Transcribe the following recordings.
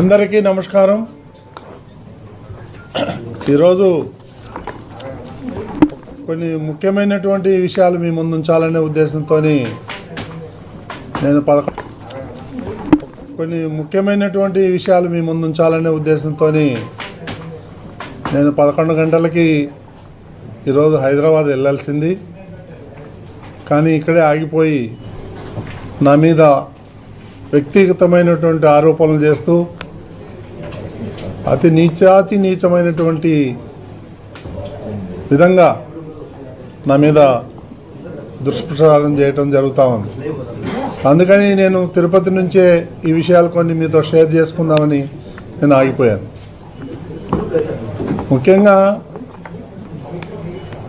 అందరికీ నమస్కారం. ఈరోజు కొన్ని ముఖ్యమైనటువంటి విషయాలు మీ ముందు ఉంచాలనే ఉద్దేశంతో నేను 11 గంటలకి ఈరోజు హైదరాబాద్ వెళ్ళాల్సింది. కానీ ఇక్కడే ఆగిపోయి నా మీద వ్యక్తిగతమైనటువంటి ఆరోపణలు చేస్తూ అతి నీచమైనటువంటి విధంగా నా మీద దుష్ప్రచారం చేయటం జరుగుతూ ఉంది. అందుకని నేను తిరుపతి నుంచే ఈ విషయాలు కొన్ని మీతో షేర్ చేసుకుందామని నేను ఆగిపోయాను. ముఖ్యంగా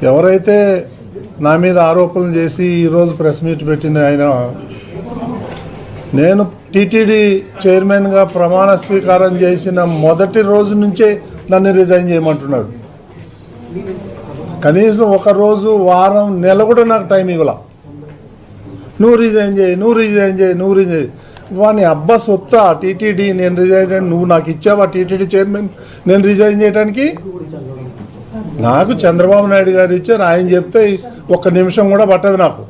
ఎవరైతే నా మీద ఆరోపణలు చేసి ఈరోజు ప్రెస్ మీట్ పెట్టిన ఆయన, నేను టీటీడీ చైర్మన్గా ప్రమాణ స్వీకారం చేసిన మొదటి రోజు నుంచే నన్ను రిజైన్ చేయమంటున్నాడు. కనీసం ఒక రోజు, వారం, నెల కూడా నాకు టైం ఇవ్వాల. నువ్వు రిజైన్ చేయి. వాని అబ్బా సొత్తా టీటీడీ, నేను రిజైన్ చేయను, నువ్వు నాకు ఇచ్చావా టీటీడీ చైర్మన్ నేను రిజైన్ చేయడానికి? నాకు చంద్రబాబు నాయుడు గారు ఇచ్చారు, ఆయన చెప్తే 1 నిమిషం కూడా పట్టదు నాకు.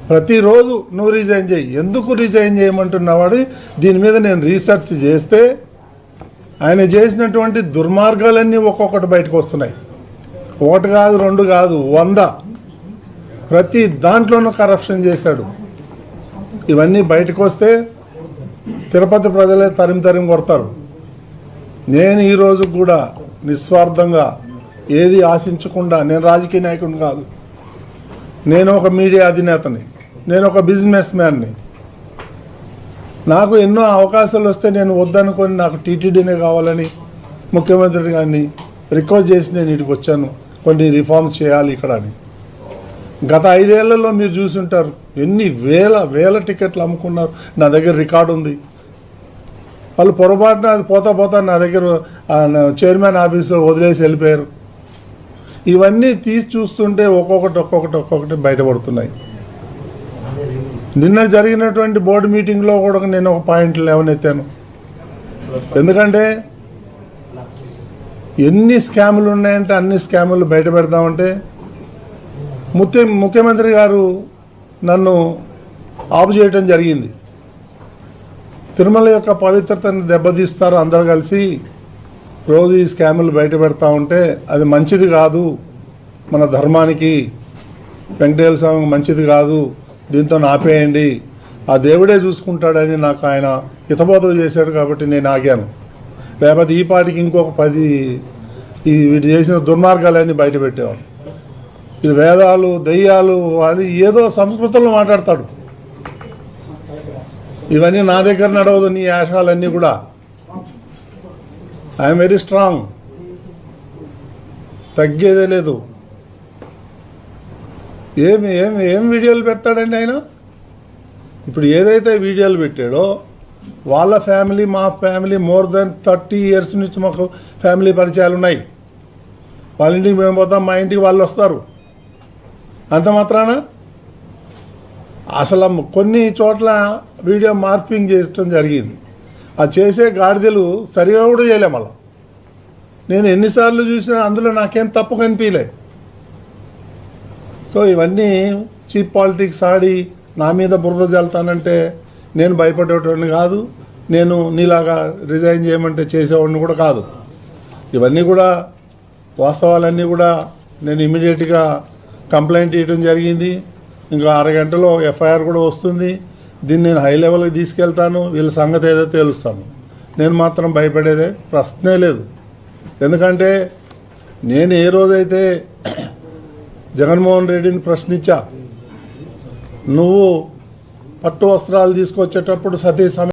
ప్రతిరోజు నువ్వు రిజైన్ చేయి. ఎందుకు రిజైన్ చేయమంటున్నవాడు? దీని మీద నేను రీసెర్చ్ చేస్తే ఆయన చేసినటువంటి దుర్మార్గాలన్నీ ఒక్కొక్కటి బయటకు వస్తున్నాయి. 1 కాదు, 2 కాదు, 100. ప్రతి దాంట్లోనూ కరప్షన్ చేశాడు. ఇవన్నీ బయటకు వస్తే తిరుపతి ప్రజలే తరిమి కొడతారు. నేను ఈరోజు కూడా నిస్వార్థంగా ఏది ఆశించకుండా, నేను రాజకీయ నాయకుడిని కాదు, నేను ఒక మీడియా అధినేతని, నేను ఒక బిజినెస్ మ్యాన్ని. నాకు ఎన్నో అవకాశాలు వస్తే నేను వద్దనుకొని నాకు టీటీడీనే కావాలని ముఖ్యమంత్రి గారిని రిక్వెస్ట్ చేసి నేను ఇక్కడికి వచ్చాను. కొన్ని రిఫార్మ్స్ చేయాలి ఇక్కడ అని. గత 5 ఏళ్లలో మీరు చూసుంటారు ఎన్ని వేల టికెట్లు అమ్ముకున్నారు. నా దగ్గర రికార్డు ఉంది. వాళ్ళు పొరపాటున అది పోతా నా దగ్గర చైర్మన్ ఆఫీస్లో వదిలేసి వెళ్ళిపోయారు. ఇవన్నీ తీసి చూస్తుంటే ఒక్కొక్కటి బయటపడుతున్నాయి. నిన్న జరిగినటువంటి బోర్డు మీటింగ్లో కూడా నేను ఒక పాయింట్ లేవనెత్తాను. ఎందుకంటే ఎన్ని స్కాములు ఉన్నాయంటే అన్ని స్కాములు బయట పెడదామంటే ముఖ్యమంత్రి గారు నన్ను ఆపు చేయటం జరిగింది. తిరుమల యొక్క పవిత్రతను దెబ్బతీస్తారు అందరూ కలిసి రోజు ఈ స్కాములు బయట పెడతా ఉంటే అది మంచిది కాదు, మన ధర్మానికి, వెంకటేశ్వర స్వామికి మంచిది కాదు, దీంతో ఆపేయండి, ఆ దేవుడే చూసుకుంటాడని నాకు ఆయన హితబోధ చేశాడు. కాబట్టి నేను ఆగాను. లేకపోతే ఈ పాటికి ఇంకొక 10 వీటి చేసిన దుర్మార్గాలన్నీ బయట పెట్టేవాడు. ఇది వేదాలు, దెయ్యాలు, అది ఏదో సంస్కృతంలో మాట్లాడతాడు. ఇవన్నీ నా దగ్గర నడవదు. నీ యాషాలన్నీ కూడా ఐఎమ్ వెరీ స్ట్రాంగ్, తగ్గేదే లేదు. ఏం వీడియోలు పెడతాడండి ఆయన? ఇప్పుడు ఏదైతే వీడియోలు పెట్టాడో వాళ్ళ ఫ్యామిలీ, మా ఫ్యామిలీ మోర్ దెన్ 30 years నుంచి మాకు ఫ్యామిలీ పరిచయాలు ఉన్నాయి. వాళ్ళ ఇంటికి మేము పోతాం, మా ఇంటికి వాళ్ళు వస్తారు. అంత మాత్రాన అసలు కొన్ని చోట్ల వీడియో మార్పింగ్ చేయడం జరిగింది. ఆ చేసే గాడిదలు సరిగా కూడా చేయలే. మళ్ళా నేను ఎన్నిసార్లు చూసినా అందులో నాకేం తప్పు కనిపించలే. సో ఇవన్నీ చీప్ పాలిటిక్స్ ఆడి నా మీద బురద జల్తానంటే నేను భయపడేవాడిని కాదు. నేను నీలాగా రిజైన్ చేయమంటే చేసేవాడిని కూడా కాదు. ఇవన్నీ కూడా వాస్తవాలన్నీ కూడా నేను ఇమీడియట్గా కంప్లైంట్ ఇవ్వడం జరిగింది. ఇంకా 6 గంటలో ఎఫ్ఐఆర్ కూడా వస్తుంది. దీన్ని నేను హై లెవెల్కి తీసుకెళ్తాను. వీళ్ళ సంగతి ఏదో తేలుస్తాను. నేను మాత్రం భయపడేదే ప్రశ్నే లేదు. ఎందుకంటే నేను ఏ రోజైతే జగన్మోహన్ రెడ్డిని ప్రశ్నించా, నువ్వు పట్టు వస్త్రాలు తీసుకొచ్చేటప్పుడు సతీ